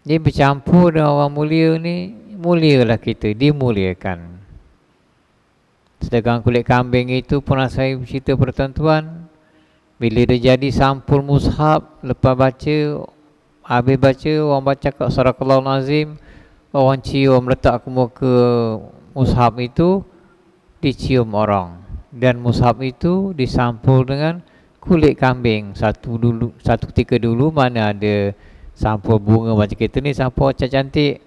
Dia bercampur dengan orang mulia ni, mulialah kita, dimuliakan. Sedangkan kulit kambing itu pernah saya cerita pada tuan-tuan, bila dia jadi sampul mushaf, lepas baca, habis baca, orang baca kat Sadaqallahul Azim, orang cium letak ke muka mushaf itu, dicium orang. Dan mushaf itu disampul dengan kulit kambing. Satu ketika dulu mana ada sampul bunga macam kita ni, sampul cantik.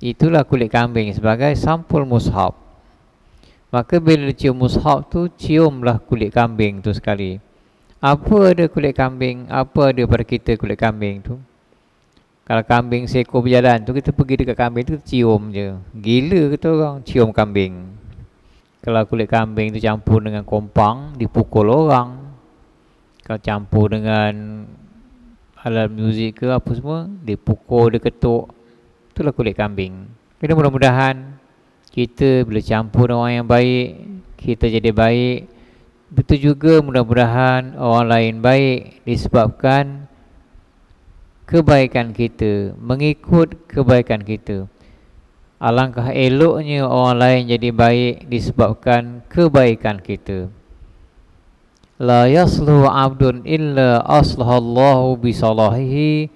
Itulah kulit kambing sebagai sampul mushaf. Maka bila cium mushaf tu, ciumlah kulit kambing tu sekali. Apa ada kulit kambing, apa ada pada kita kulit kambing tu? Kalau kambing seekor berjalan tu, kita pergi dekat kambing tu, kita cium je. Gila kata orang, cium kambing. Kalau kulit kambing tu campur dengan kompang, dipukul orang. Kalau campur dengan alat muzik ke apa semua, dipukul, diketuk. Itulah kulit kambing. Jadi mudah-mudahan kita bila campur dengan orang yang baik, kita jadi baik. Betul juga mudah-mudahan orang lain baik disebabkan kebaikan kita, mengikut kebaikan kita. Alangkah eloknya orang lain jadi baik disebabkan kebaikan kita. La yasluhu abdun illa aslahallahu bisalahihi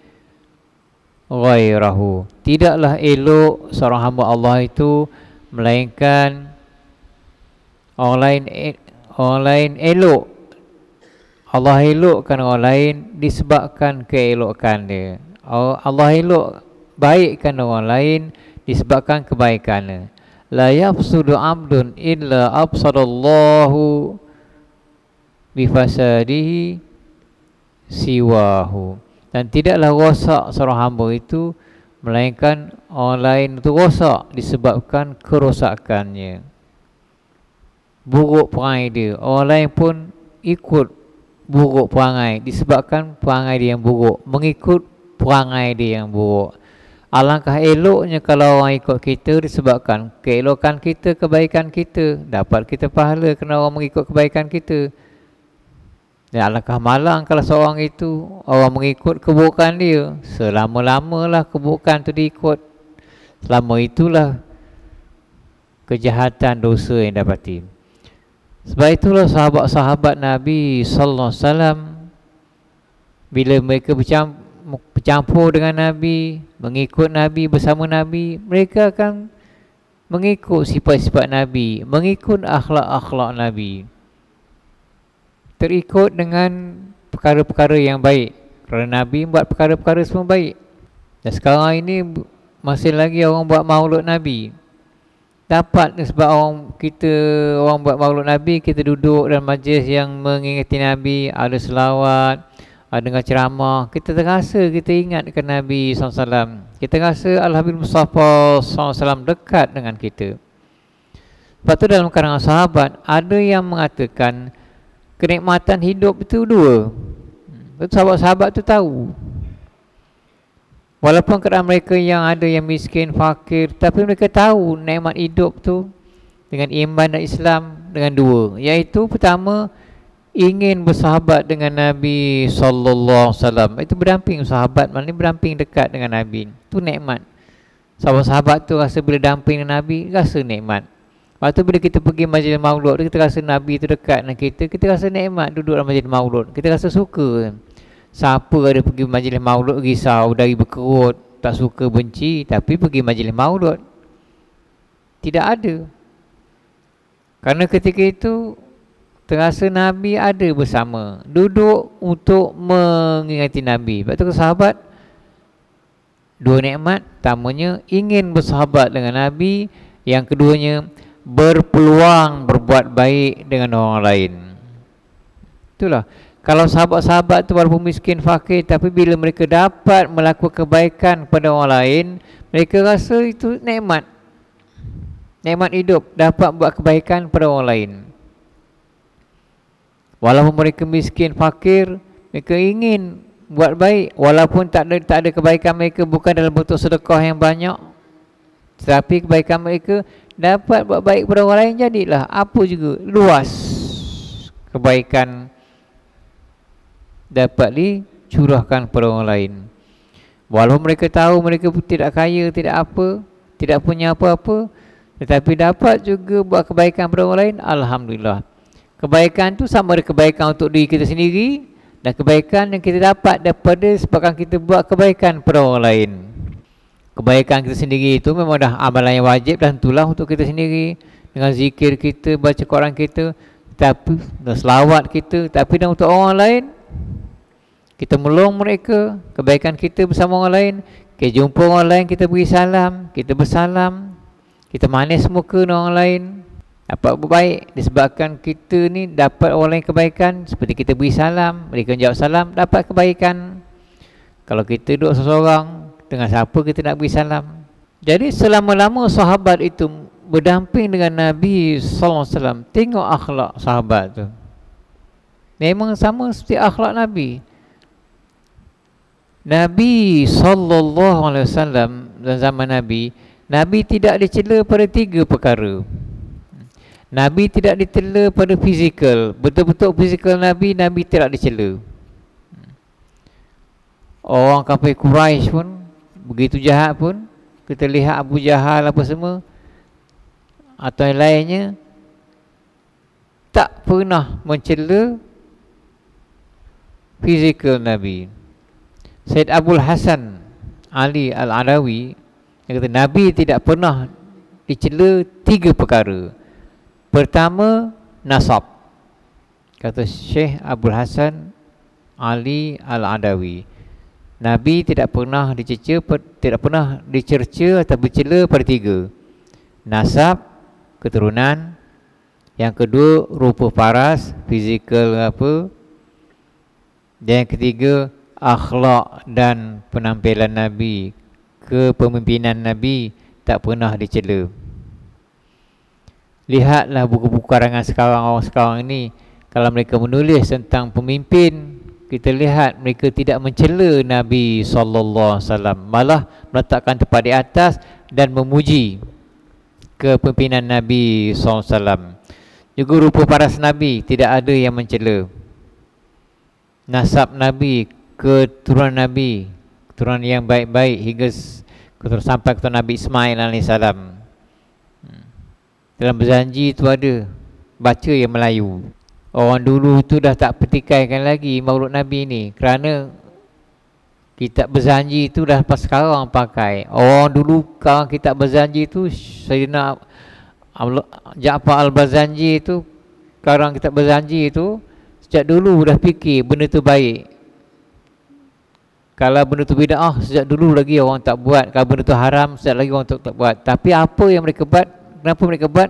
ghairahu. Tidaklah elok seorang hamba Allah itu melainkan orang lain elok. Allah elokkan orang lain disebabkan keelokan dia. Allah elok baikkan orang lain disebabkan kebaikannya. La yafsudu abdun illa absadallahu bifasadihi siwahu. Dan tidaklah rosak seorang hamba itu melainkan orang lain itu rosak disebabkan kerosakannya, buruk perangai dia. Orang lain pun ikut buruk perangai disebabkan perangai dia yang buruk, mengikut perangai dia yang buruk. Alangkah eloknya kalau orang ikut kita disebabkan keelokan kita, kebaikan kita, dapat kita pahala kerana orang mengikut kebaikan kita. Dan alangkah malang kalau seorang itu orang mengikut keburukan dia, selama-lamalah keburukan tu diikut. Selama itulah kejahatan dosa yang dapati. Sebab itulah sahabat-sahabat Nabi sallallahu alaihi wasallam bila mereka bercampur dengan Nabi, mengikut Nabi, bersama Nabi, mereka akan mengikut sifat-sifat Nabi, mengikut akhlak-akhlak Nabi, terikut dengan perkara-perkara yang baik, kerana Nabi buat perkara-perkara semua baik. Dan sekarang ini masih lagi orang buat maulud Nabi. Dapat sebab orang buat maulud Nabi, kita duduk dalam majlis yang mengingati Nabi, ada selawat, ada dengar ceramah, kita terasa kita ingatkan Nabi SAW. Kita rasa Al-Habib Mustafa SAW dekat dengan kita. Lepas tu dalam kalangan sahabat, ada yang mengatakan kenikmatan hidup itu dua. Sahabat-sahabat tu tahu. Walaupun keadaan mereka yang ada yang miskin, fakir, tapi mereka tahu nikmat hidup tu dengan iman dan Islam dengan dua. Iaitu pertama, ingin bersahabat dengan Nabi sallallahu alaihi wasallam. Itu berdamping sahabat, maknanya berdamping dekat dengan Nabi. Itu nikmat. Sahabat-sahabat tu rasa bila damping dengan Nabi, rasa nikmat. Lepas tu bila kita pergi majlis maulud, kita rasa Nabi tu dekat dengan kita rasa nikmat duduk dalam majlis maulud. Kita rasa suka. Siapa ada pergi majlis maulud risau, dari berkerut, tak suka, benci, tapi pergi majlis maulud? Tidak ada. Kerana ketika itu terasa Nabi ada bersama, duduk untuk mengingati Nabi. Lepas tu sahabat, dua nikmat. Pertamanya ingin bersahabat dengan Nabi, yang keduanya berpeluang berbuat baik dengan orang lain. Itulah. Kalau sahabat-sahabat tu walaupun miskin, fakir, tapi bila mereka dapat melakukan kebaikan kepada orang lain, mereka rasa itu nikmat. Nikmat hidup, dapat buat kebaikan kepada orang lain. Walaupun mereka miskin, fakir, mereka ingin buat baik. Walaupun tak ada kebaikan mereka bukan dalam bentuk sedekah yang banyak, tetapi kebaikan mereka dapat buat baik kepada orang lain, jadilah apa juga luas kebaikan dapat dicurahkan kepada orang lain. Walaupun mereka tahu mereka tidak kaya, tidak apa, tidak punya apa-apa, tetapi dapat juga buat kebaikan pada orang lain, alhamdulillah. Kebaikan tu sama ada kebaikan untuk diri kita sendiri dan kebaikan yang kita dapat daripada sebabkan kita buat kebaikan pada orang lain. Kebaikan kita sendiri itu memang dah amalan yang wajib dan itulah untuk kita sendiri, dengan zikir kita, baca Quran kita, tapi dan selawat kita, tapi dan untuk orang lain, kita menolong mereka, kebaikan kita bersama orang lain, kita jumpa orang lain, kita beri salam, kita bersalam, kita manis muka dengan orang lain, dapat baik disebabkan kita ni dapat orang lain kebaikan, seperti kita beri salam, mereka jawab salam, dapat kebaikan. Kalau kita duduk seseorang, dengan siapa kita nak beri salam? Jadi selama-lama sahabat itu berdamping dengan Nabi SAW, tengok akhlak sahabat tu memang sama seperti akhlak Nabi. Nabi SAW dan zaman Nabi tidak dicela pada 3 perkara. Nabi tidak dicela pada fizikal, betul-betul fizikal Nabi tidak dicela. Orang kafir Quraisy pun begitu jahat pun, kita lihat Abu Jahal apa semua atau yang lainnya, tak pernah mencela fizikal Nabi. Said Abul Hasan Ali Al-Adawi yang kata Nabi tidak pernah dicela 3 perkara. Pertama, nasab. Kata Syekh Abul Hasan Ali Al-Adawi, Nabi tidak pernah dicerca atau bercela pada 3. Nasab, keturunan. Yang kedua, rupa paras, fizikal apa. Dan yang ketiga, akhlak dan penampilan Nabi, kepemimpinan Nabi tak pernah dicela. Lihatlah buku-buku karangan sekarang, orang sekarang ini, kalau mereka menulis tentang pemimpin, kita lihat mereka tidak mencela Nabi SAW, malah meletakkan tempat di atas dan memuji kepimpinan Nabi SAW. Juga rupa paras Nabi tidak ada yang mencela. Nasab Nabi, keturunan Nabi, keturunan yang baik-baik hingga sampai keturunan Nabi Ismail AS. Dalam berjanji itu ada, baca yang Melayu. Orang dulu tu dah tak pertikaikan lagi maulud Nabi ni, kerana kitab berjanji tu dah pas sekarang pakai. Orang dulu kalau kitab berjanji tu, Sayyidina Ja'far Al-Barzanji tu, karang kitab berjanji tu, sejak dulu dah fikir benda tu baik. Kalau benda tu bid'ah, sejak dulu lagi orang tak buat. Kalau benda tu haram, sejak lagi orang tak buat. Tapi apa yang mereka buat, kenapa mereka buat?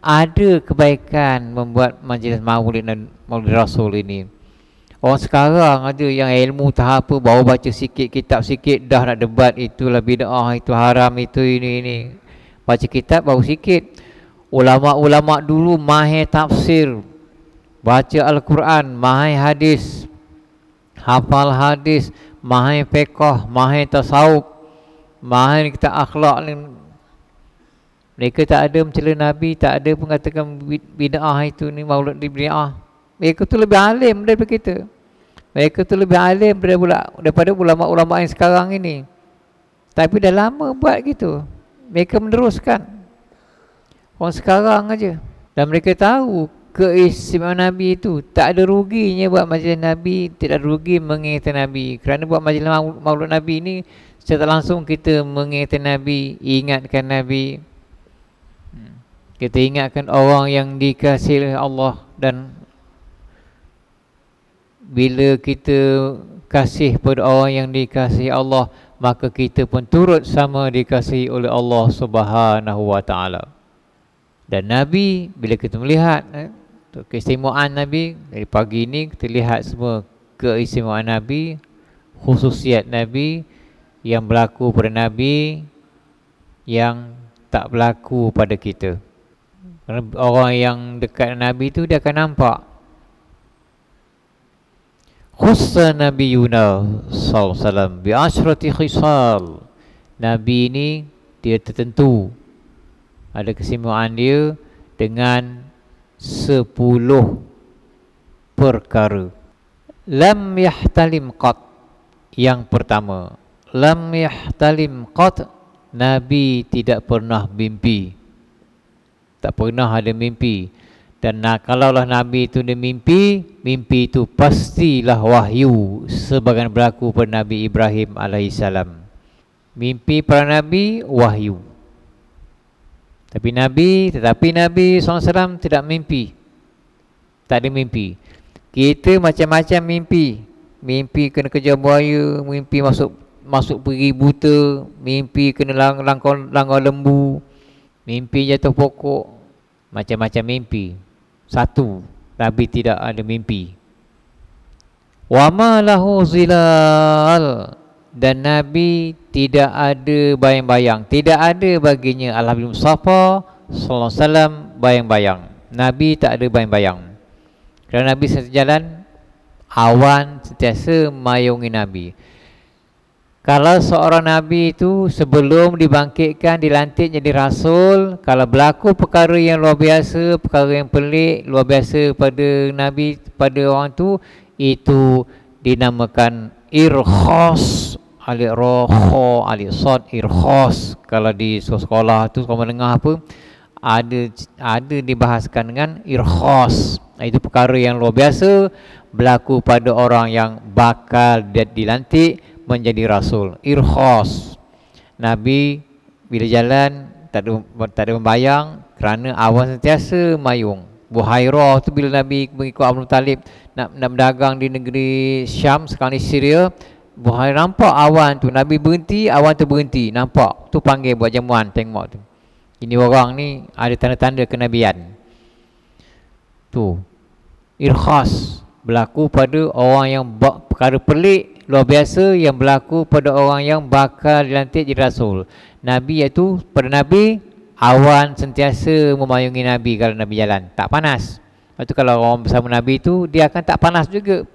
Ada kebaikan membuat majlis maulid dan maulid Rasul ini. Orang sekarang ada yang ilmu tak apa, baru baca sikit kitab sikit dah nak debat, itulah bid'ah, itu haram, itu ini. Baca kitab baru sikit. Ulama-ulama dulu mahir tafsir, baca Al-Quran, mahir hadis, hafal hadis, mahir fiqh, mahir tasawuf, mahir kitab akhlak ni. Mereka tak ada mencela Nabi, tak ada mengatakan bid'ah itu ni, maulud di bid'ah. Mereka tu lebih alim daripada kita. Mereka tu lebih alim daripada ulama-ulama yang sekarang ini. Tapi dah lama buat gitu. Mereka meneruskan. Orang sekarang aja. Dan mereka tahu keistimewaan Nabi itu. Tak ada ruginya buat majlis Nabi, tidak ada rugi mengingatkan Nabi. Kerana buat majlis maulud Nabi ini, secara langsung kita mengingatkan Nabi, ingatkan Nabi. Kita ingatkan orang yang dikasihi oleh Allah, dan bila kita kasih pada orang yang dikasihi Allah, maka kita pun turut sama dikasihi oleh Allah Subhanahu wa taala. Dan Nabi, bila kita melihat keistimewaan Nabi, dari pagi ini kita lihat semua keistimewaan Nabi, khususiat Nabi yang berlaku pada Nabi, yang tak berlaku pada kita. Kerana orang yang dekat Nabi tu dia akan nampak. Khussa Nabiyuna sallallahu alaihi wasallam bi asyrati khisal. Nabi ini dia tertentu, ada keistimewaan dia dengan 10 perkara. Lam yahtalim qat. Yang pertama, lam yahtalim qat, Nabi tidak pernah mimpi. Tak pernah ada mimpi. Dan kalaulah Nabi itu dia mimpi, mimpi itu pastilah wahyu sebagaimana berlaku pada Nabi Ibrahim alaihissalam. Mimpi para Nabi wahyu. Tetapi Nabi SAW tidak mimpi. Tak ada mimpi. Kita macam-macam mimpi. Mimpi kena kejar buaya, mimpi masuk pergi buta, mimpi kena langgar lembu, mimpi jatuh pokok, macam-macam mimpi. Satu, Nabi tidak ada mimpi. Wa ma lahu zilal, dan Nabi tidak ada bayang-bayang. Tidak ada baginya Al-Habib Mustafa sallallahu alaihi wasallam bayang-bayang. Nabi tak ada bayang-bayang. Kerana Nabi sejalan, awan sentiasa mayungi Nabi. Kalau seorang Nabi itu sebelum dibangkitkan, dilantik jadi Rasul, kalau berlaku perkara yang luar biasa, perkara yang pelik, luar biasa pada Nabi, pada orang itu dinamakan irkhas. Alif ra kha alif sad irkhas. Kalau di sekolah tu sekolah menengah apa, ada dibahaskan dengan irkhas. Itu perkara yang luar biasa berlaku pada orang yang bakal dilantik menjadi Rasul. Irkhas. Nabi bila jalan tak ada membayang kerana awan sentiasa mayung. Buhairah tu bila Nabi mengikut Abu Talib nak berdagang di negeri Syam, sekarang ni Syria, Buhairah nampak awan tu, Nabi berhenti, awan tu berhenti, nampak tu, panggil buat jamuan, tengok tu, ini orang ni ada tanda-tanda kenabian. Tu irkhas berlaku pada orang yang perkara pelik luar biasa yang berlaku pada orang yang bakal dilantik jadi Rasul. Nabi iaitu pada Nabi awan sentiasa memayungi Nabi kalau Nabi jalan, tak panas. Lepas tu kalau orang bersama Nabi tu dia akan tak panas juga,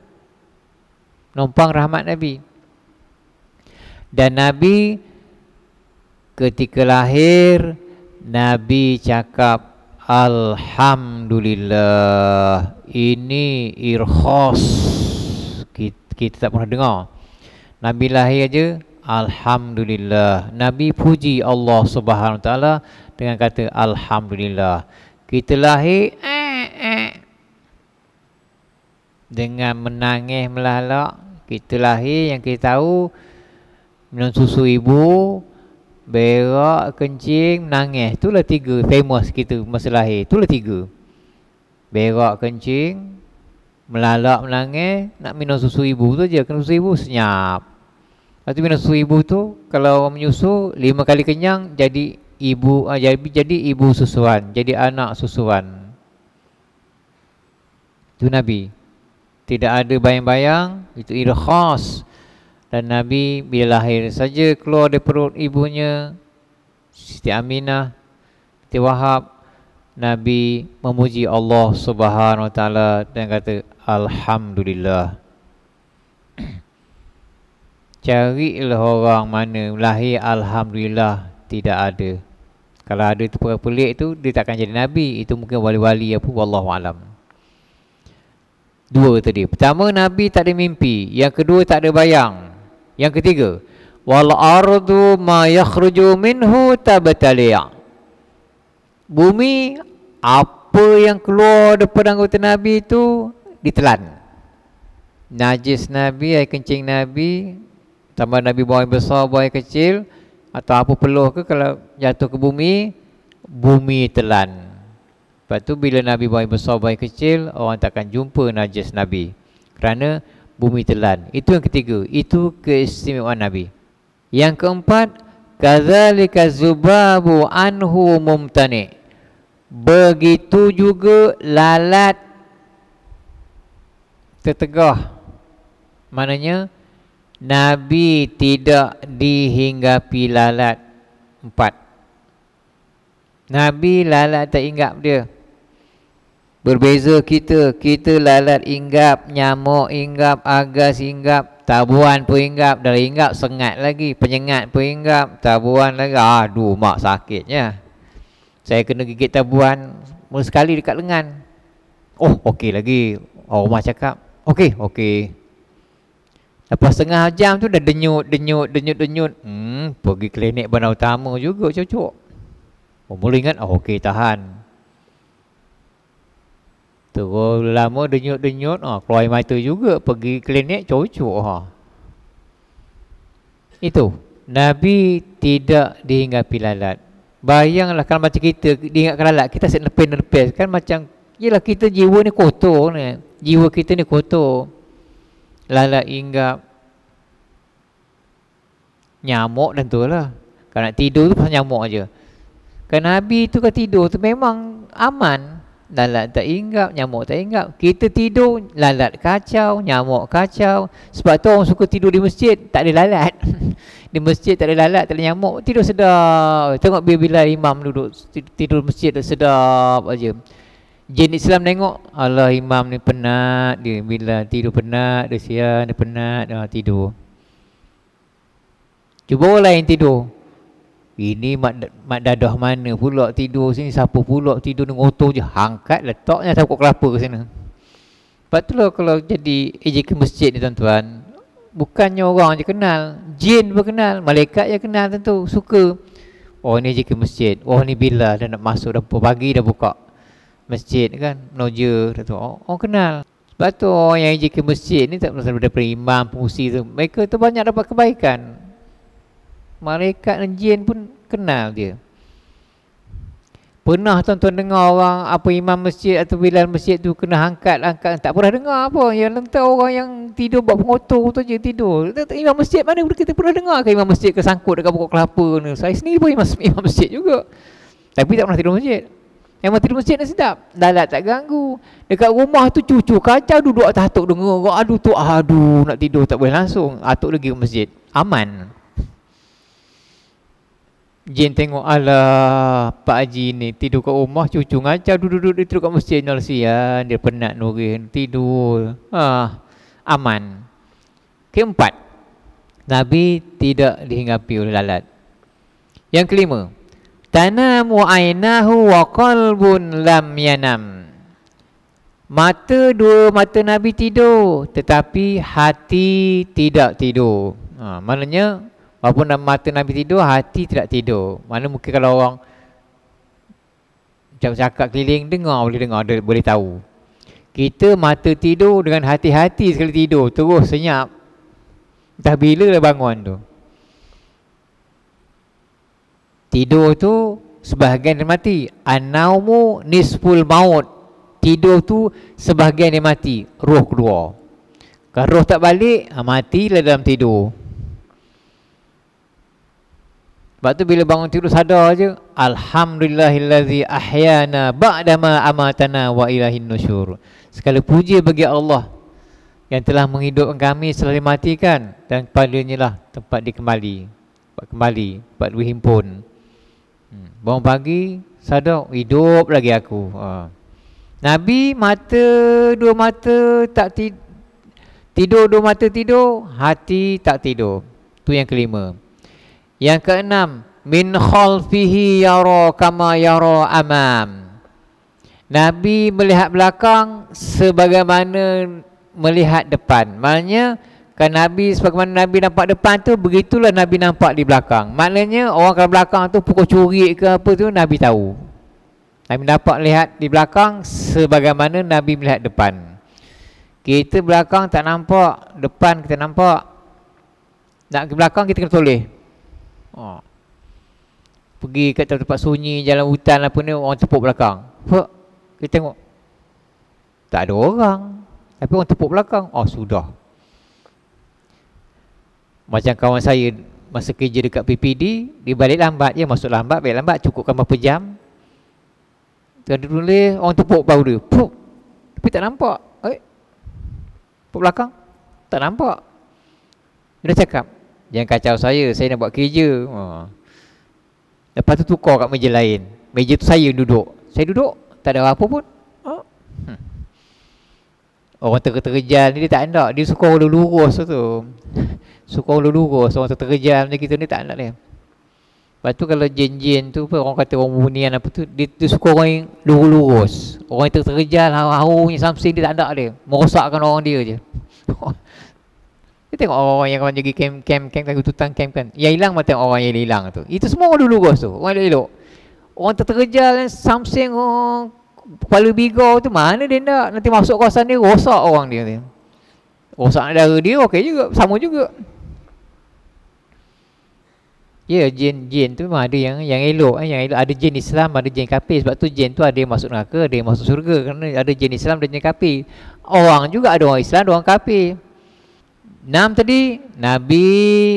numpang rahmat Nabi. Dan Nabi ketika lahir, Nabi cakap Alhamdulillah. Ini irkhas, kita tak pernah dengar. Nabi lahir aja Alhamdulillah. Nabi puji Allah Subhanahu Wa Taala dengan kata Alhamdulillah. Kita lahir dengan menangis melalak. Kita lahir yang kita tahu minum susu ibu, berak, kencing, menangis. Itulah tiga famous kita masa lahir. Itulah tiga. Berak, kencing, melalak, menangis, nak minum susu ibu tu je. Kena susu ibu senyap. Lepas tu minum susu ibu tu, kalau orang menyusu 5 kali kenyang jadi ibu, jadi ibu susuan, jadi anak susuan. Itu Nabi. Tidak ada bayang-bayang, itu irkhas. Dan Nabi bila lahir saja keluar dari perut ibunya, Siti Aminah, Siti Wahab, Nabi memuji Allah Subhanahu Wa Taala dan kata Alhamdulillah. Carilah orang mana lahir Alhamdulillah, tidak ada. Kalau ada tu pelik tu, dia takkan jadi Nabi. Itu mungkin wali-wali apa, wallahualam. Dua tadi. Pertama, Nabi tak ada mimpi. Yang kedua, tak ada bayang. Yang ketiga, wal ardu ma yakhruju minhu tabtali'. Bumi, apa yang keluar daripada anggota Nabi itu ditelan. Najis Nabi, air kencing Nabi, tambah Nabi buang air besar, buang air kecil, atau apa peluh ke, kalau jatuh ke bumi, bumi telan. Lepas tu bila Nabi buang air besar, buang air kecil, orang takkan jumpa najis Nabi kerana bumi telan. Itu yang ketiga. Itu keistimewaan Nabi. Yang keempat, kadzalika zubabu anhu mumtani'. Begitu juga lalat tertegah. Maknanya Nabi tidak dihinggapi lalat. 4. Nabi lalat tak hinggap dia. Berbeza kita lalat hinggap, nyamuk hinggap, agas hinggap, tabuan pun hinggap, dari hinggap sengat lagi, penyengat pun hinggap, tabuan lagi. Aduh, mak sakitnya. Saya kena gigit tabuan mula sekali dekat lengan. Oh, okey lagi. Rumah cakap, okey. Lepas setengah jam tu dah denyut. Pergi klinik bandar utama juga cocok. Mula ingat, okey tahan. Terus lama denyut, keluar air mata juga. Pergi klinik cocok. Itu, Nabi tidak dihinggapi lalat. Bayanglah kalau macam kita diingatkan lalat, kita asyik lepes kan, macam yelah kita jiwa ni kotor ni. Jiwa kita ni kotor. Lalat hinggap, nyamuk dan tu lah. Kalau nak tidur tu pasal nyamuk aje. Kan Nabi tu kan tidur tu memang aman. Lalat tak hinggap, nyamuk tak hinggap. Kita tidur, lalat kacau, nyamuk kacau. Sebab tu orang suka tidur di masjid, tak ada lalat. Di masjid tak ada lalat, tak ada nyamuk, tidur sedap. Tengok bila imam duduk tidur masjid sedap aja. Jin Islam tengok, Allah imam ni penat dia. Bila tidur penat, dia siang, dia penat, tidur. Cuba orang lain tidur. Ini mak dadah mana pula tidur sini, siapa pula tidur dengan otor je, angkat letaknya takut kelapa ke sana. Lepas tu lah kalau jadi AJK masjid ni tuan-tuan, bukannya orang je kenal, jin pun kenal, malaikat je kenal tentu, suka. Oh ni AJK masjid, oh ni bila dah nak masuk, dah pagi dah buka masjid kan, noja, orang kenal. Sebab tu orang yang AJK masjid ni tak pernah daripada imam, pengusi tu, mereka tu banyak dapat kebaikan. Malaikat dan jin pun kenal dia. Pernah tuan-tuan dengar orang apa imam masjid atau bilal masjid tu kena angkat, tak pernah dengar apa. Yang lentar orang yang tidur buat pengotor tu je tidur. Imam masjid mana kita pernah dengar ke imam masjid kesangkut dekat pokok kelapa ni. Saya sendiri pun imam masjid juga, tapi tak pernah tidur masjid. Memang tidur masjid ni sedap, lalat tak ganggu. Dekat rumah tu cucu kacau duduk atas atuk dengar, aduh nak tidur tak boleh langsung, atuk lagi ke masjid, aman. Jin tengok, alah Pak Haji ni tidur kat rumah, cucu ngacau duduk dia tidur kat masjid, sian dia penat nurih tidur. Aman. Keempat, Nabi tidak dihinggapi oleh lalat. Yang kelima, tanamu ainahu wa qalbun lam yanam. Dua mata Nabi tidur, tetapi hati tidak tidur. Maknanya walaupun mata Nabi tidur, hati tidak tidur. Mana mungkin kalau orang cakap keliling, boleh tahu. Kita mata tidur dengan hati-hati sekali tidur, terus senyap. Entah bila dah bangun tu. Tidur tu sebahagian dia mati. An-naumu nisful maut. Tidur tu sebahagian dia mati, roh keluar. Kalau roh tak balik, matilah dalam tidur. Sebab tu bila bangun tidur sadar je, alhamdulillahillazi ahyana ba'dama amatana wa ilahin nusyur. Segala puji bagi Allah yang telah menghidupkan kami setelah dimatikan, dan kepadanya lah tempat dikembali, tempat dihimpun. Bangun pagi sadar, hidup lagi aku. Nabi dua mata tak tidur, dua mata tidur, hati tak tidur. Tu yang kelima. Yang keenam, min khalfihi yara kama yara amam. Nabi melihat belakang sebagaimana melihat depan. Maknanya kan Nabi sebagaimana Nabi nampak depan tu, begitulah Nabi nampak di belakang. Maknanya orang kat belakang tu pukul curi ke apa tu, Nabi tahu. Nabi dapat lihat di belakang sebagaimana Nabi melihat depan. Kita belakang tak nampak, depan kita nampak. Nak ke belakang kita kena toleh. Pergi kat tempat sunyi, jalan hutan apa ni, orang tepuk belakang. Kita tengok tak ada orang, tapi orang tepuk belakang. Sudah. Macam kawan saya masa kerja dekat PPD, dia balik lambat, dia masuk lambat, balik lambat, cukupkan berapa jam. Dia tulis, orang tepuk bahu dia, tapi tak nampak. Tepuk belakang, tak nampak. Dia dah cakap, jangan kacau saya nak buat kerja. Lepas tu tukar kat meja lain. Meja tu saya duduk, tak ada apa pun. Orang terkejal ni dia tak nak, dia suka orang lurus tu. Orang terkejal macam kita ni tak nak dia. Lepas tu kalau jin-jin tu orang kata orang bunian apa tu, dia suka orang yang lurus. Orang yang terkejal, haru punya something dia tak nak dia. Merosakkan orang dia je. Kita tengok orang yang pergi camp tengok hutan camp kan. Yang hilang mah tengok orang yang hilang tu. Itu semua orang dulu bos tu. Orang elok. Orang terterjal Samsung Kuala Bigau tu mana dia nak nanti masuk kawasan dia rosak orang dia. Rosak negara dia okey juga, sama juga. Ya, jin tu memang ada yang elok, yang elok. Ada jin Islam, ada jin kafir. Sebab tu jin tu ada yang masuk neraka, ada yang masuk surga. Kerana ada jin Islam, ada jin kafir. Orang juga ada orang Islam, ada orang kafir. 6 tadi, Nabi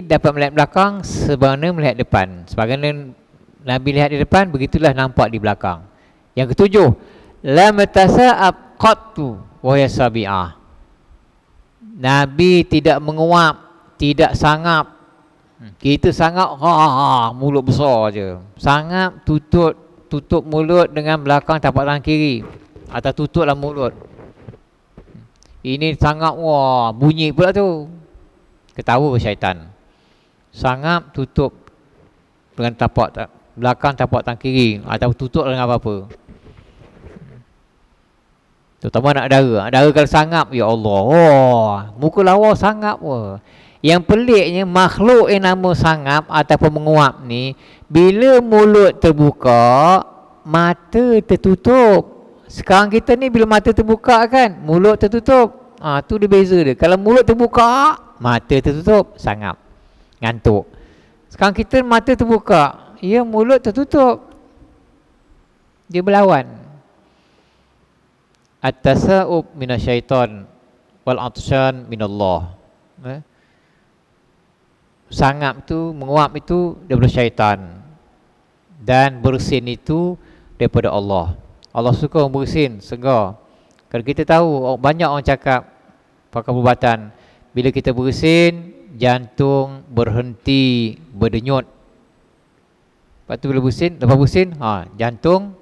dapat melihat belakang sebagaimana melihat depan. Sebagaimana Nabi lihat di depan, begitulah nampak di belakang. Yang ketujuh, lam tasa'ab qattu wa yasabi'ah. Nabi tidak menguap, tidak sangap. Kita sangap, mulut besar je. Sangap, tutup mulut dengan belakang tapak tangan kiri. Atau tutuplah mulut. Ini sangap, bunyi pula tu. Ketawa syaitan. Sangap, tutup dengan belakang tapak tangan kiri. Atau tutup dengan apa-apa. Terutama nak dara. Dara kalau sangap, ya Allah, muka lawa sangap. Yang peliknya makhluk yang nama sangap ataupun menguap ni, bila mulut terbuka, mata tertutup. Sekarang kita ni bila mata terbuka kan, mulut tertutup. Tu dia beza dia. Kalau mulut terbuka, mata tertutup, sangap, ngantuk. Sekarang kita mata terbuka, ya mulut tertutup. Dia berlawan. At-tasa'ub minasyaitan wal atsyan minallah. Sangap tu, menguap itu daripada syaitan, dan bersin itu daripada Allah. Allah suka orang bersin, segar. Kalau kita tahu, banyak orang cakap pakai perubatan, bila kita bersin, jantung berhenti berdenyut. Lepas tu bila bersin, lepas bersin, jantung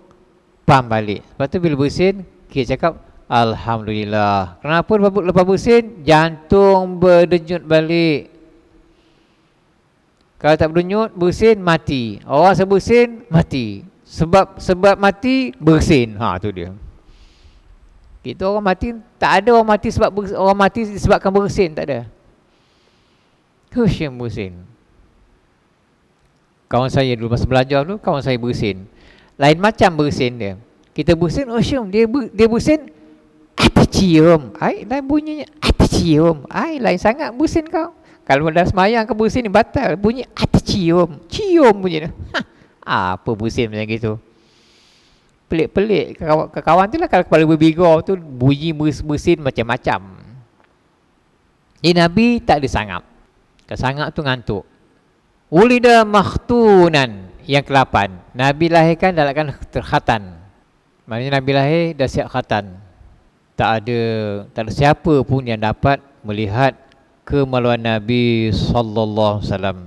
pam balik. Lepas tu bila bersin, kita cakap Alhamdulillah. Kenapa lepas bersin, jantung berdenyut balik. Kalau tak berdenyut, bersin, mati. Orang sebersin, mati. Sebab mati, bersin. Tu dia. Kita orang mati, tak ada orang mati sebab orang mati disebabkan bersin, tak ada. Yang bersin. Kawan saya dulu masa belajar dulu, kawan saya bersin. Lain macam bersin dia. Kita bersin, dia bersin, apa cium? Lain bunyinya, apa cium? Lain sangat bersin kau. Kalau dah semayang ke bersin ni batal. Bunyi apa cium? Cium bunyi dia. Apa bersin macam gitu? Pelik-pelik. Kawan tu lah kalau kepala berbigau tu bunyi bersin macam-macam. Jadi Nabi tak ada sangap. Kalau sangap tu ngantuk. Ulida makhtunan. Yang ke-8. Nabi lahirkan dalam keadaan terkhatan. Maknanya Nabi lahir dah siap khatan. Tak ada siapa pun yang dapat melihat kemaluan Nabi sallallahu alaihi wasallam.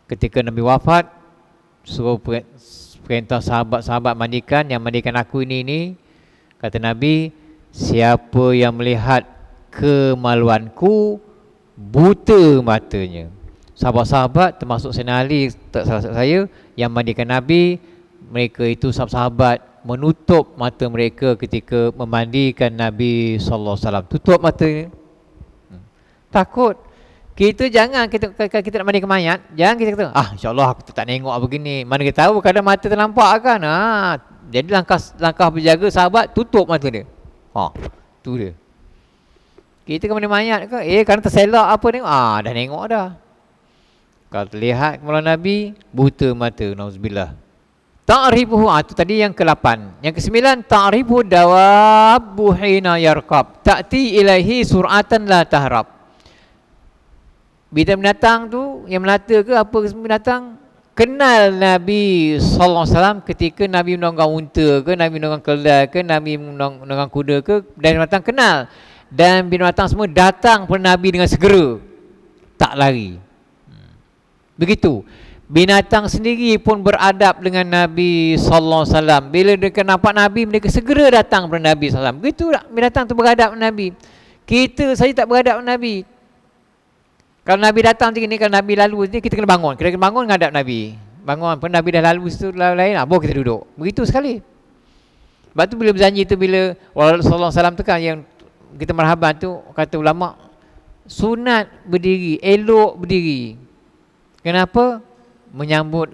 Ketika Nabi wafat, suruh perintah sahabat-sahabat mandikan, yang mandikan aku ini. Kata Nabi, siapa yang melihat kemaluanku, buta matanya. Sahabat-sahabat termasuk Sayyidina Ali, sahabat saya yang mandikan Nabi, mereka itu sahabat-sahabat menutup mata mereka ketika memandikan Nabi sallallahu alaihi wasallam. Tutup mata. Takut. Kita jangan, kita nak mandikan mayat, jangan kita kata, insyaAllah aku tak tengok begini. Mana kita tahu kadang mata ternampak kan. Jadi langkah berjaga sahabat, tutup mata dia. Tu dia. Kita kan mandi mayat ke, kerana terselak apa tengok, dah tengok dah. Kalau terlihat kemaluan Nabi, buta mata, nauzubillah. Ta'rifuhu, tu tadi yang ke-8. Yang ke-9, ta'rifu dawabu hina yarqab, ta'ti ilaihi sur'atan la tahrab. Binatang tu yang melata ke apa binatang, kenal Nabi sallallahu alaihi wasallam ketika Nabi menunggang unta ke, Nabi menunggang keledai ke, Nabi menunggang kuda ke, dan binatang kenal. Dan binatang semua datang kepada Nabi dengan segera, tak lari. Begitu. Binatang sendiri pun beradab dengan Nabi sallallahu alaihi wasallam. Bila mereka nampak Nabi, mereka segera datang kepada Nabi sallallahu alaihi wasallam. Begitu binatang tu beradab dengan Nabi. Kita saja tak beradab dengan Nabi. Kalau Nabi datang macam ni, kalau Nabi lalu ni, kita kena bangun. Kita kena bangun menghadap Nabi. Bangun pun Nabi dah lalu situ lain, baru kita duduk. Begitu sekali. Sebab tu bila berjanji tu, bila Rasulullah SAW tu kan yang kita marhaban tu, kata ulama, sunat berdiri, elok berdiri. Kenapa? Menyambut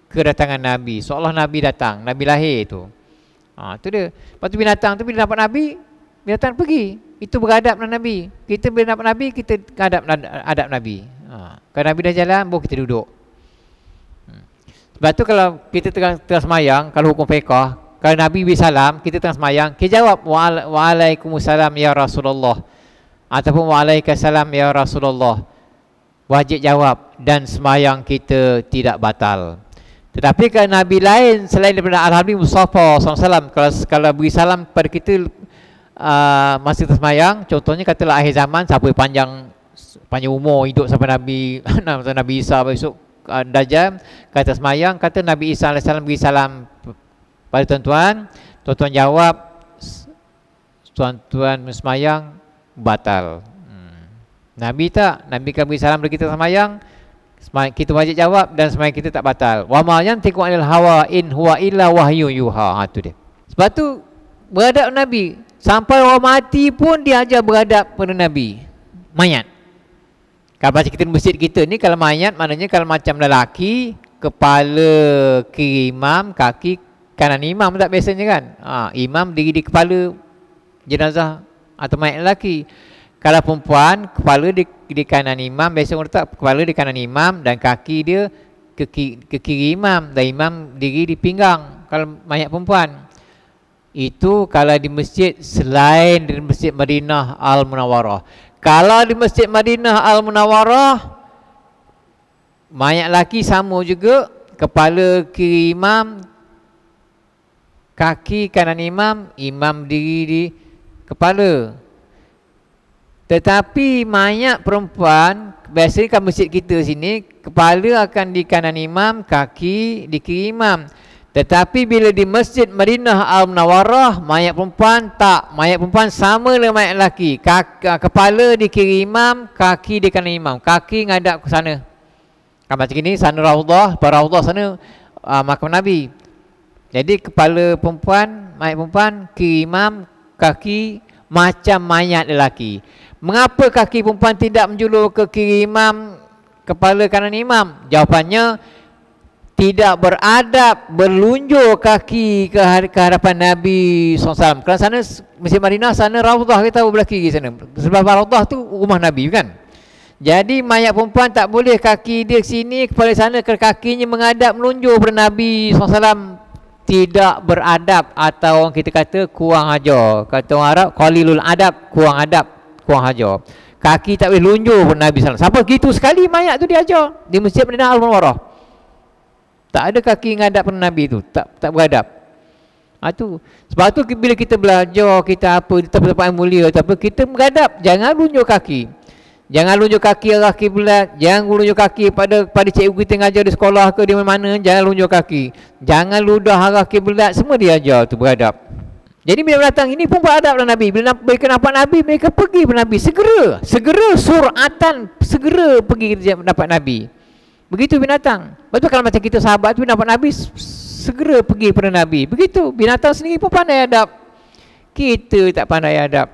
kedatangan Nabi. Seolah Nabi datang, Nabi lahir tu. Tu dia. Lepas tu binatang tu bila dapat Nabi, binatang pergi. Itu beradab dengan Nabi. Kita bila dapat Nabi, kita adab Nabi. Kalau Nabi dah jalan, baru kita duduk. Sebab tu kalau kita tengah semayang, kalau hukum fiqah, kalau Nabi beri salam, kita tengah semayang, kita jawab Waalaikumsalam ya Rasulullah, ataupun Waalaikumsalam ya Rasulullah. Wajib jawab dan semayang kita tidak batal. Tetapi kalau Nabi lain selain daripada Al-Habib Mustafa SAW, kalau beri salam kepada kita masa tersemayang, contohnya katalah akhir zaman, siapa panjang umur hidup sampai Nabi Nabi Isa besok Dajjal, kata semayang, kata Nabi Isa AS beri salam pada tuan-tuan, tuan-tuan jawab, tuan-tuan semayang batal. Nabi tak, Nabi kan beri salam pada kita semayang, kita wajib jawab dan semayang kita tak batal. Wa ma yantiqu 'anil hawa in huwa illa wahyu yuha. Tu dia. Sebab tu beradab Nabi, sampai orang mati pun dia ajar beradab pada Nabi. Mayat. Kalau baca kita di masjid kita ni, kalau mayat maknanya kalau macam lelaki, kepala kiri imam, kaki kanan imam tak biasanya kan. Imam diri di kepala jenazah atau mayat lelaki. Kalau perempuan, kepala di kanan imam, biasa orang letak kepala di kanan imam dan kaki dia ke kiri imam, dan imam diri di pinggang kalau mayat perempuan. Itu kalau di masjid selain di Masjid Madinah Al-Munawwarah. Kalau di Masjid Madinah Al-Munawwarah, mayat lelaki sama juga, kepala kiri imam, kaki kanan imam, imam diri di kepala. Tetapi mayat perempuan, biasanya kan masjid kita sini, kepala akan di kanan imam, kaki di kiri imam. Tetapi bila di Masjid Madinah Al-Munawwarah, mayat perempuan tak. Mayat perempuan sama dengan mayat lelaki. Kepala di kiri imam, kaki di kanan imam. Kaki ngadap ke sana. Kan macam ni, sana Raudhah, pada Raudhah sana makam Nabi. Jadi kepala perempuan, mayat perempuan, kiri imam, kaki macam mayat lelaki. Mengapa kaki perempuan tidak menjulur ke kiri imam, kepala kanan imam? Jawapannya, tidak beradab berlunjur kaki ke hadapan Nabi SAW. Kerana sana Masjid Madinah, sana Raudhah, kita belah kiri sana. Sebab Raudhah tu rumah Nabi kan. Jadi mayat perempuan tak boleh kaki dia sini, kepala sana, ke kakinya menghadap melunjur pada Nabi SAW. Tidak beradab, atau orang kita kata kurang ajar. Kata orang Arab, qalilul adab, kurang adab, kurang ajar. Kaki tak boleh lunjur pada Nabi SAW. Sampai gitu sekali mayat tu diajar di Masjid Madinah Al-Munawwarah. Tak ada kaki ngadap pada Nabi tu, tak beradab. Tu. Sebab tu bila kita belajar, kita apa di tempat-tempat yang mulia, tapi kita beradab, jangan lunjuk kaki. Jangan lunjuk kaki arah kiblat, jangan lunjuk kaki pada cikgu kita ngajar di sekolah ke di mana-mana, jangan lunjuk kaki. Jangan ludah arah kiblat, semua dia tu beradab. Jadi bila datang ini pun beradab lah Nabi. Bila mereka nampak Nabi, mereka pergi pada Nabi segera suratan, segera pergi dapat Nabi. Begitu binatang. Betul kalau macam kita sahabat tu nampak Nabi, segera pergi pada Nabi. Begitu binatang sendiri pun pandai adab. Kita tak pandai adab.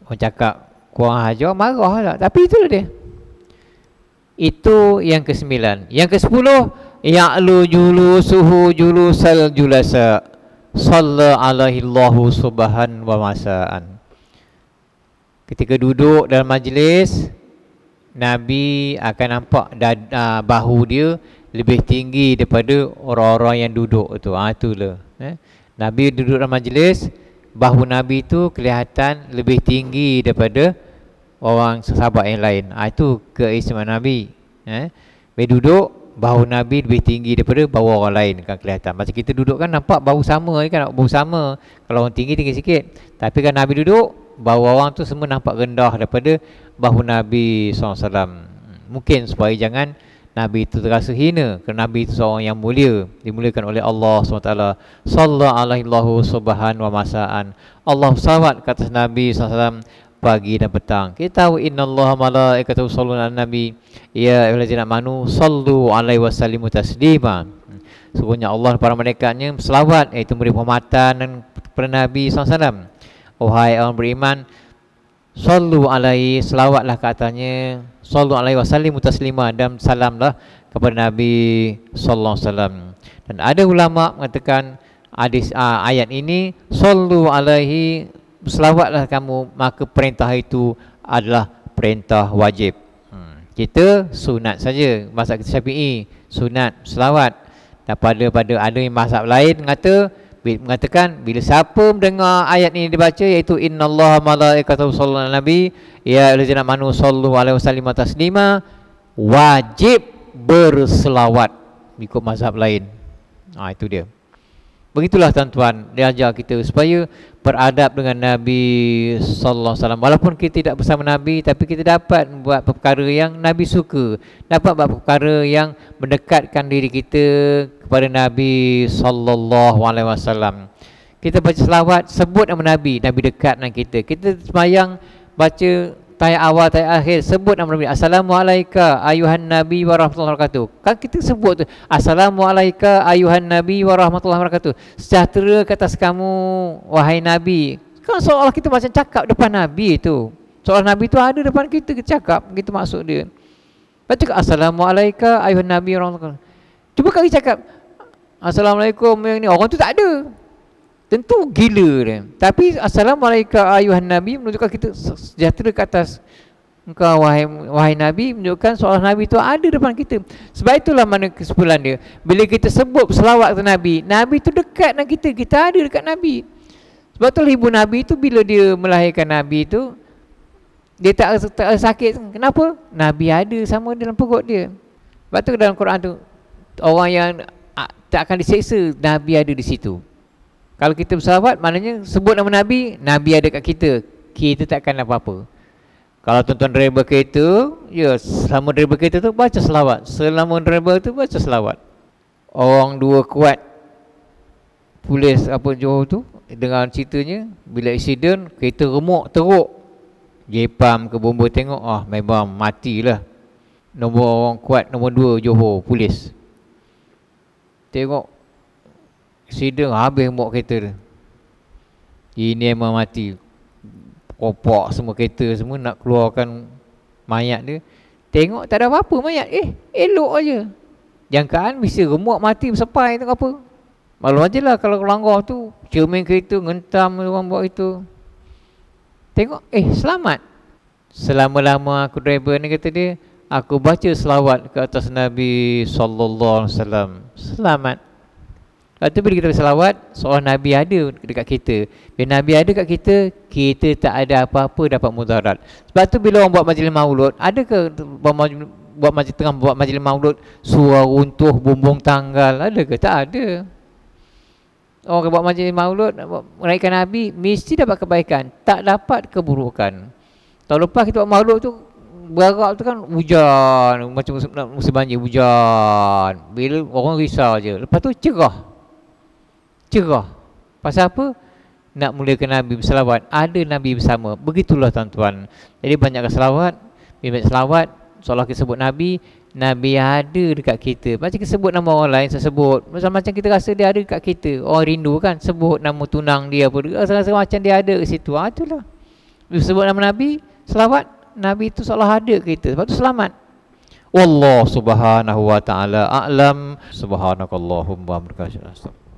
Orang cakap kurang ajar, marah lah. Tapi itulah dia. Itu yang ke-9. Yang ke-10, ya'lu julusuhu julusal julasa, salla alaihi Allahu subhan wa masa'an. Ketika duduk dalam majlis, Nabi akan nampak bahu dia lebih tinggi daripada orang-orang yang duduk tu. Itulah. Nabi duduk dalam majlis, bahu Nabi tu kelihatan lebih tinggi daripada orang sahabat yang lain. Itu keistimewaan Nabi. Bila duduk, bahu Nabi lebih tinggi daripada bahu orang lain kan kelihatan. Macam kita duduk kan nampak bahu sama kan, bahu sama. Kalau orang tinggi sikit. Tapi kan Nabi duduk, bahu orang tu semua nampak rendah daripada bahu Nabi SAW. Mungkin supaya jangan Nabi itu terasa hina, kerana Nabi itu seorang yang mulia, dimuliakan oleh Allah SWT. Sallallahu alaihi subhan wa masa'an. Allah salawat ke atas Nabi SAW pagi dan petang. Kita tahu innallaha malaikatahu yusholluna 'alan nabi ya ayyuhallazina amanu sallu alaihi wasallimu taslima. Sesungguhnya Allah para malaikatnya selawat, iaitu memberi penghormatan kepada Nabi SAW. Wahai orang beriman, Sallu alaihi, selawatlah ke atasnya. Sallu alaihi wasallimu taslima, dan salamlah kepada Nabi sallallahu alaihi wasallam. Dan ada ulama mengatakan hadis ayat ini, sallu alaihi, selawatlah kamu, maka perintah itu adalah perintah wajib. Kita sunat saja, mazhab kita Syafi'i, sunat selawat. Dan pada ada yang mazhab lain mengatakan bila siapa mendengar ayat ini dibaca, iaitu innallaha malaikatahu yusholluna 'alan nabi ya ayyuhallazina amanu shallu alaihi wasallimu taslima, wajib berselawat ikut mazhab lain. Itu dia. Begitulah tuan-tuan, dia ajar kita supaya beradab dengan Nabi sallallahu alaihi wasallam. Walaupun kita tidak bersama Nabi, tapi kita dapat buat perkara yang Nabi suka, dapat buat perkara yang mendekatkan diri kita kepada Nabi sallallahu alaihi wasallam. Kita baca selawat, sebut nama Nabi, Nabi dekat dengan kita. Kita sembahyang baca tayat awal, tayat akhir, sebut nama Nabi. Assalamualaikum ayuhan Nabi wa rahmatullahi wabarakatuh. Kan kita sebut tu, Assalamualaikum ayuhan Nabi wa rahmatullahi wabarakatuh. Sejahtera ke atas kamu wahai Nabi. Kan seolah kita macam cakap depan Nabi tu. Seolah Nabi tu ada depan kita cakap, begitu maksud dia. Baca Assalamualaikum ayuhan Nabi wa rahmatullahi wabarakatuh. Cuba kali cakap Assalamualaikum yang ni, orang tu tak ada. Tentu gila dia. Tapi Assalamualaikum ayuhan Nabi menunjukkan kita sejahtera ke atas engkau wahai Nabi, menunjukkan seolah Nabi tu ada depan kita. Sebab itulah mana kesimpulan dia. Bila kita sebut selawat ke Nabi, Nabi tu dekat dengan kita, kita ada dekat Nabi. Sebab itulah ibu Nabi tu bila dia melahirkan Nabi tu, dia tak sakit. Kenapa? Nabi ada sama dalam perut dia. Sebab tu dalam Quran tu, orang yang tak akan diseksa, Nabi ada di situ. Kalau kita berselawat, maknanya sebut nama Nabi, Nabi ada kat kita, kita takkan apa-apa. Kalau tuan-tuan driver kereta, ya, selama driver kereta tu baca selawat. Selama driver tu baca selawat. Orang dua kuat polis Johor tu, dengan ceritanya, bila insiden, kereta remuk teruk. Jepam ke bomba tengok, memang matilah. Nombor orang kuat, nombor 2 Johor, polis. Tengok sidang habis remuk kereta dia. Ini memang mati. Kopak semua kereta semua nak keluarkan mayat dia. Tengok tak ada apa-apa mayat. Elok aja. Jangkaan bisa remuk mati bersepai tu apa. Maklum aje lah kalau langgar tu, cermin kereta ngentam orang buat itu. Tengok selamat. Selama-lama aku driver ni, kata dia, aku baca selawat ke atas Nabi sallallahu alaihi wasallam. Selamat. Lepas tu bila kita berselawat, seolah Nabi ada dekat kita. Bila Nabi ada dekat kita, kita tak ada apa-apa dapat mudarat. Sebab tu bila orang buat majlis maulud, ada ke buat majlis maulud suara runtuh bumbung tanggal? Ada ke? Tak ada. Orang buat majlis maulud, menaikkan Nabi, mesti dapat kebaikan, tak dapat keburukan. Tahun lepas kita buat maulud tu, berharap tu kan hujan, macam musim banjir, hujan. Bila orang risau je. Lepas tu cerah. Pasal apa? Nak mulakan Nabi berselawat. Ada Nabi bersama. Begitulah tuan-tuan. Jadi banyakkan selawat. Bila banyak selawat, seolah kita sebut Nabi, Nabi ada dekat kita. Macam kita sebut nama orang lain, saya sebut. Macam kita rasa dia ada dekat kita. Orang rindu kan, sebut nama tunang dia apa. Rasa macam dia ada kat situ. Itulah. Bila sebut nama Nabi, selawat, Nabi itu seolah ada ke kita. Sebab tu selamat. Wallahu subhanahu wa ta'ala a'lam. Subhanakallahumma wa bihamdika.